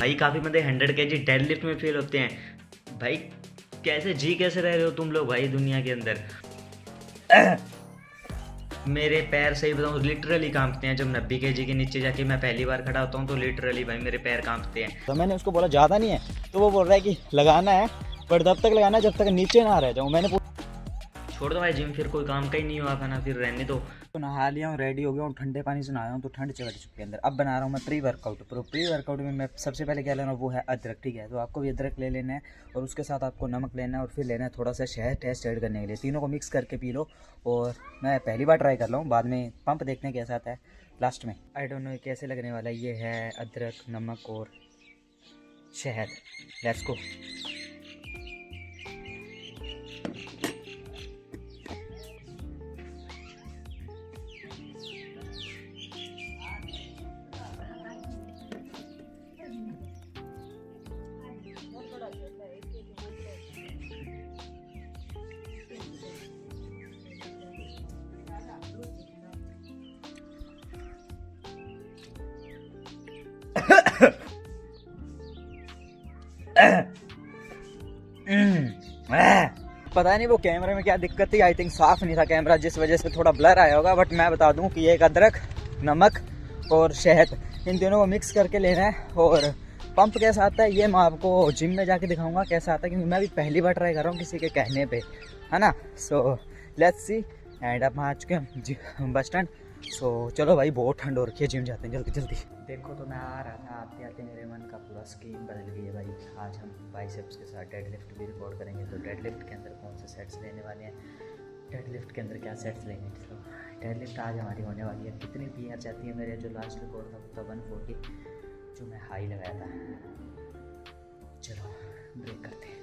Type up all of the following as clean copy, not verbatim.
भाई काफ़ी बंदे 100 kg डेड लिफ्ट में फेल होते हैं। भाई कैसे रह रहे हो तुम लोग भाई दुनिया के अंदर। मेरे पैर सही बताऊँ लिटरली कांपते हैं जब 90 kg के नीचे जाके मैं पहली बार खड़ा होता हूँ तो लिटरली भाई मेरे पैर कांपते हैं। तो मैंने उसको बोला ज़्यादा नहीं है, तो वो बोल रहा है कि लगाना है, पर तब तक लगाना है जब तक नीचे ना रह जाऊँ। मैंने छोड़ दो भाई जिम, फिर कोई काम का ही नहीं हुआ खाना, फिर रहने दो। तो नहा लिया हूँ, रेडी हो गया हूँ, ठंडे पानी से नहाया हूँ तो ठंड चढ़ चुकी है अंदर। अब बना रहा हूँ मैं प्री वर्कआउट। प्री वर्कआउट में मैं सबसे पहले क्या लेना वो है अदरक, ठीक है। तो आपको भी अदरक ले लेना है और उसके साथ आपको नमक लेना है और फिर लेना है थोड़ा सा शहद टेस्ट ऐड करने के लिए। तीनों को मिक्स करके पी लो। और मैं पहली बार ट्राई कर रहा हूँ, बाद में पंप देखने कैसा आता है लास्ट में। आई डोंट नो कैसे लगने वाला है। ये है अदरक, नमक और शहद। Let's go. पता नहीं वो कैमरे में क्या दिक्कत थी, आई थिंक साफ नहीं था कैमरा जिस वजह से थोड़ा ब्लर आया होगा। बट मैं बता दूं कि एक अदरक, नमक और शहद, इन तीनों को मिक्स करके लेना है। और पंप कैसा आता है ये मैं आपको जिम में जाके दिखाऊंगा कैसा आता है, क्योंकि मैं भी पहली बार ट्राई कर रहा हूँ किसी के कहने पे, है ना। So let's see. एंड अब हम आ चुके हैं बस स्टैंड। सो चलो भाई बहुत ठंड हो रखी है, जिम जाते हैं जल्दी जल्दी। देखो तो मैं आ रहा था, आते आते मेरे मन का पूरा स्कीम बदल गई है भाई। आज हम बाइसेप्स के साथ डेड लिफ्ट भी रिकॉर्ड करेंगे। तो डेड लिफ्ट के अंदर कौन से सेट्स लेने वाले हैं, डेड लिफ्ट के अंदर क्या सेट्स लेंगे। तो डेड लिफ्ट आज हमारी होने वाली है। कितनी पीआर चाहती है मेरे, जो लास्ट रिकॉर्ड था वो था 140 जो मैं हाई लगाया था। चलो ब्रेक करते हैं।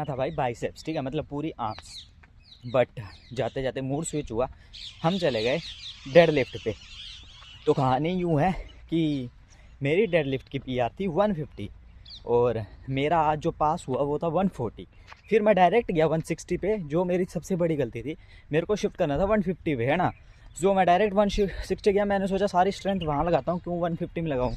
लगाना था भाई बाइसेप्स, ठीक है, मतलब पूरी आर्म्स। बट जाते जाते मूड स्विच हुआ, हम चले गए डेड लिफ्ट पे। तो कहानी यूँ है कि मेरी डेड लिफ्ट की पीआर थी 150 और मेरा आज जो पास हुआ वो था 140। फिर मैं डायरेक्ट गया 160 पे, जो मेरी सबसे बड़ी गलती थी, मेरे को शिफ्ट करना था 150 पे, है ना। जो मैं डायरेक्ट 160 गया, मैंने सोचा सारी स्ट्रेंथ वहाँ लगाता हूँ, क्यों 150 में लगाऊँ,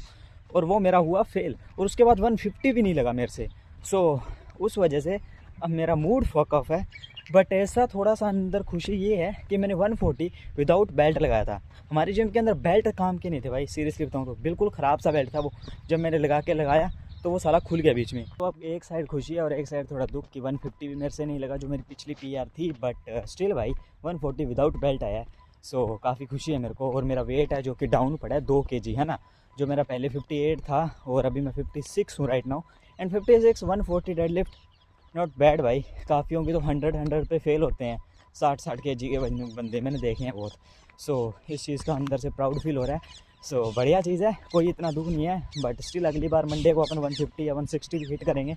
और वो मेरा हुआ फेल। और उसके बाद 150 भी नहीं लगा मेरे से। सो उस वजह से अब मेरा मूड फक ऑफ है। बट ऐसा थोड़ा सा अंदर खुशी ये है कि मैंने 140 विदाउट बेल्ट लगाया था। हमारी जिम के अंदर बेल्ट काम के नहीं थे भाई, सीरियसली बताऊँ तो बिल्कुल ख़राब सा बेल्ट था वो। जब मैंने लगाया तो वो साला खुल गया बीच में। तो अब एक साइड खुशी है और एक साइड थोड़ा दुख कि 150 भी मेरे से नहीं लगा जो मेरी पिछली पीआर थी। बट स्टिल भाई 140 विदाउट बेल्ट आया है। सो काफ़ी खुशी है मेरे को। और मेरा वेट है जो कि डाउन पड़ा है 2 kg, है ना। जो मेरा पहले 58 था और अभी मैं 56 हूँ right now. And 56 140 dead lift not bad भाई। काफ़ियों की तो 100 पे फेल होते हैं, 60 kg के बंदे मैंने देखे हैं बहुत। सो इस चीज़ का अंदर से प्राउड फील हो रहा है। सो बढ़िया चीज़ है, कोई इतना दुख नहीं है। बट स्टिल अगली बार मंडे को अपन 150 या 160 भी हिट करेंगे,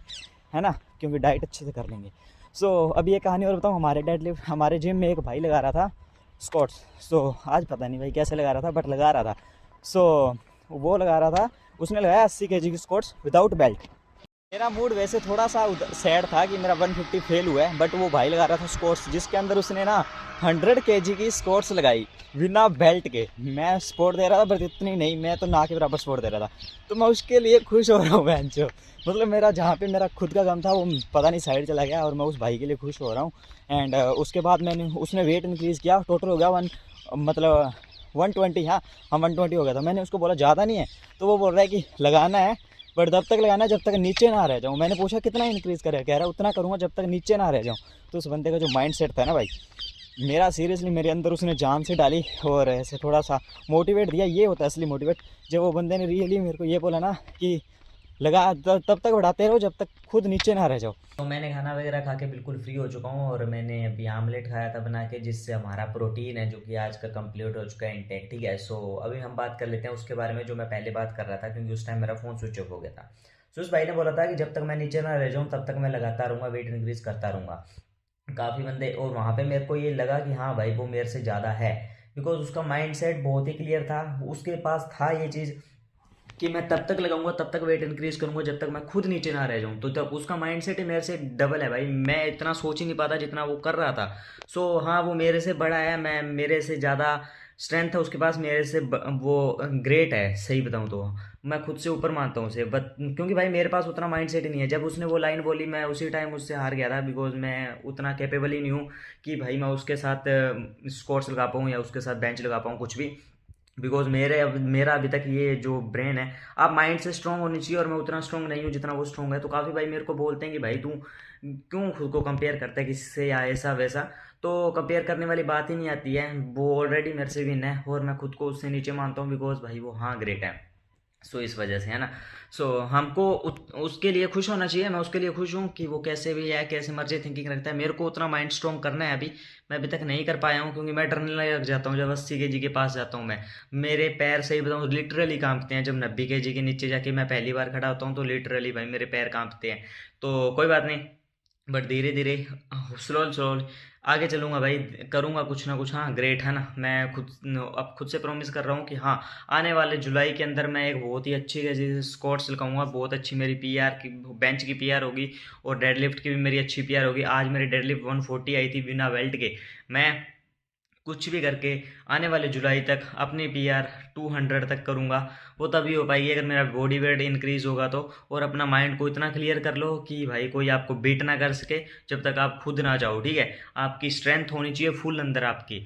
है ना, क्योंकि डाइट अच्छे से कर लेंगे। सो अभी एक कहानी और बताऊँ। हमारे डेड लिफ्ट, हमारे जिम में एक भाई लगा रहा था स्क्वाट्स। सो आज पता नहीं भाई कैसे लगा रहा था, बट लगा रहा था। सो वो लगा रहा था, उसने लगाया 80 kg की स्क्वाट्स विदाउट बेल्ट। मेरा मूड वैसे थोड़ा सा सैड था कि मेरा 150 फेल हुआ है, बट वो भाई लगा रहा था स्क्वाट्स जिसके अंदर उसने ना 100 kg की स्क्वाट्स लगाई बिना बेल्ट के। मैं सपोर्ट दे रहा था बट इतनी नहीं, मैं तो ना के बराबर सपोर्ट दे रहा था। तो मैं उसके लिए खुश हो रहा हूँ बेंचो। मतलब मेरा जहाँ पे मेरा खुद का गम था वो पता नहीं साइड चला गया और मैं उस भाई के लिए खुश हो रहा हूँ। एंड उसके बाद उसने वेट इंक्रीज़ किया, टोटल हो गया 120। हाँ 120 हो गया था। मैंने उसको बोला ज़्यादा नहीं है, तो वो बोल रहा है कि लगाना है बट तब तक लगाना है जब तक नीचे ना रह जाऊँ। मैंने पूछा कितना इंक्रीज़ करे, कह रहा है उतना करूँगा जब तक नीचे ना रह जाऊँ। तो उस बंदे का जो माइंड सेट था ना भाई, मेरा सीरियसली मेरे अंदर उसने जान से डाली और ऐसे थोड़ा सा मोटिवेट दिया। ये होता है असली मोटिवेट, जब वो बंदे ने रियली मेरे को ये बोला ना कि लगा तब तक बढ़ाते रहो जब तक खुद नीचे ना रह जाओ। तो मैंने खाना वगैरह खा के बिल्कुल फ्री हो चुका हूँ और मैंने अभी आमलेट खाया था बना के, जिससे हमारा प्रोटीन है जो कि आज का कंप्लीट हो चुका है इंटेक, ठीक है। सो अभी हम बात कर लेते हैं उसके बारे में जो मैं पहले बात कर रहा था, क्योंकि उस टाइम मेरा फ़ोन स्विच ऑफ हो गया था। सो उस भाई ने बोला था कि जब तक मैं नीचे ना रह जाऊँ तब तक मैं लगाता रहूँगा, वेट इंक्रीज़ करता रहूँगा। काफ़ी बंदे, और वहाँ पे मेरे को ये लगा कि हाँ भाई वो मेरे से ज़्यादा है, बिकॉज उसका माइंड सेट बहुत ही क्लियर था। उसके पास था ये चीज़ कि मैं तब तक लगाऊंगा, तब तक वेट इंक्रीज करूंगा जब तक मैं खुद नीचे ना रह जाऊं। तो तब उसका माइंडसेट ही मेरे से डबल है भाई। मैं इतना सोच ही नहीं पाता जितना वो कर रहा था। सो हाँ वो मेरे से बड़ा है, मैं मेरे से ज़्यादा स्ट्रेंथ है उसके पास, मेरे से वो ग्रेट है। सही बताऊं तो मैं खुद से ऊपर मानता हूँ उसे, बट क्योंकि भाई मेरे पास उतना माइंडसेट ही नहीं है। जब उसने वो लाइन बोली मैं उसी टाइम उससे हार गया था, बिकॉज मैं उतना कैपेबल ही नहीं हूँ कि भाई मैं उसके साथ स्क्वाट्स लगा पाऊँ या उसके साथ बेंच लगा पाऊँ कुछ भी। बिकॉज मेरा अभी तक ये जो ब्रेन है, आप माइंड से स्ट्रांग होनी चाहिए और मैं उतना स्ट्रांग नहीं हूँ जितना वो स्ट्रांग है। तो काफ़ी भाई मेरे को बोलते हैं कि भाई तू क्यों खुद को कंपेयर करता है किसी से या ऐसा वैसा। तो कंपेयर करने वाली बात ही नहीं आती है, वो ऑलरेडी मेरे से विन है और मैं खुद को उससे नीचे मानता हूँ, बिकॉज भाई वो हाँ ग्रेट है। सो इस वजह से, है ना। सो हमको उसके लिए खुश होना चाहिए। मैं उसके लिए खुश हूँ कि वो कैसे भी है, कैसे मर्जी थिंकिंग रखता है। मेरे को उतना माइंड स्ट्रॉन्ग करना है अभी, मैं अभी तक नहीं कर पाया हूँ, क्योंकि मैं डरने लग जाता हूँ जब 80 kg के पास जाता हूँ। मैं मेरे पैर, सही बताऊँ, लिटरली कांपते हैं। जब 90 kg के नीचे जाके मैं पहली बार खड़ा होता हूँ तो लिटरली भाई मेरे पैर कांपते हैं। तो कोई बात नहीं, बट धीरे धीरे स्लो स्लो आगे चलूंगा भाई, करूंगा कुछ ना कुछ। हाँ ग्रेट, है ना। मैं अब खुद से प्रॉमिस कर रहा हूँ कि हाँ आने वाले जुलाई के अंदर मैं एक बहुत ही अच्छी स्क्वाट्स लगाऊंगा। बहुत अच्छी मेरी पीआर की, बेंच की पीआर होगी और डेडलिफ्ट की भी मेरी अच्छी पीआर होगी। आज मेरी डेडलिफ्ट 140 आई थी बिना बेल्ट के। मैं कुछ भी करके आने वाले जुलाई तक अपनी पीआर 200 तक करूँगा। वो तभी हो पाएगी अगर मेरा बॉडी वेट इंक्रीज होगा तो। और अपना माइंड को इतना क्लियर कर लो कि भाई कोई आपको बीट ना कर सके जब तक आप खुद ना जाओ, ठीक है। आपकी स्ट्रेंथ होनी चाहिए फुल अंदर आपकी,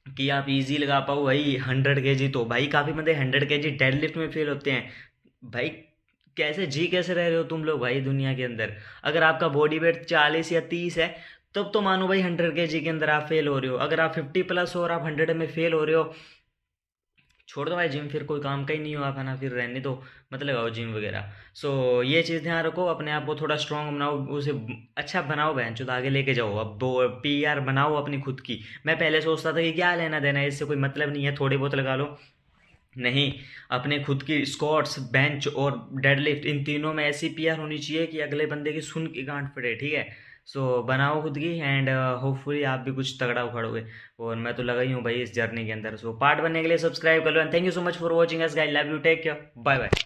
कि आप इजी लगा पाओ भाई 100 kg। तो भाई काफ़ी बंदे 100 kg डेडलिफ्ट में फेल होते हैं भाई। कैसे रह रहे हो तुम लोग भाई दुनिया के अंदर। अगर आपका बॉडी वेट 40 या 30 है तब तो मानो भाई 100 kg के अंदर आप फेल हो रहे हो। अगर आप 50+ हो और आप 100 में फेल हो रहे हो, छोड़ दो भाई जिम, फिर कोई काम का ही नहीं हो आप, है ना। फिर रहने दो, मत लगाओ जिम वगैरह। सो ये चीज़ ध्यान रखो, अपने आप को थोड़ा स्ट्रांग बनाओ, उसे अच्छा बनाओ बहन चो, आगे लेके जाओ। अब पीआर बनाओ अपनी खुद की। मैं पहले सोचता था कि क्या लेना देना है इससे, कोई मतलब नहीं है, थोड़े बहुत लगा लो। नहीं, अपने खुद की स्क्वाट्स, बेंच और डेडलिफ्ट, इन तीनों में ऐसी पीआर होनी चाहिए कि अगले बंदे की सुन के गांड फटे, ठीक है। सो बनाओ खुद की, एंड होपफुली आप भी कुछ तगड़ा उखाड़ोगे। और मैं तो लगा ही हूँ भाई इस जर्नी के अंदर। सो पार्ट बनने के लिए सब्सक्राइब कर लो, and thank you so much for watching us guys, love you, take care, bye bye.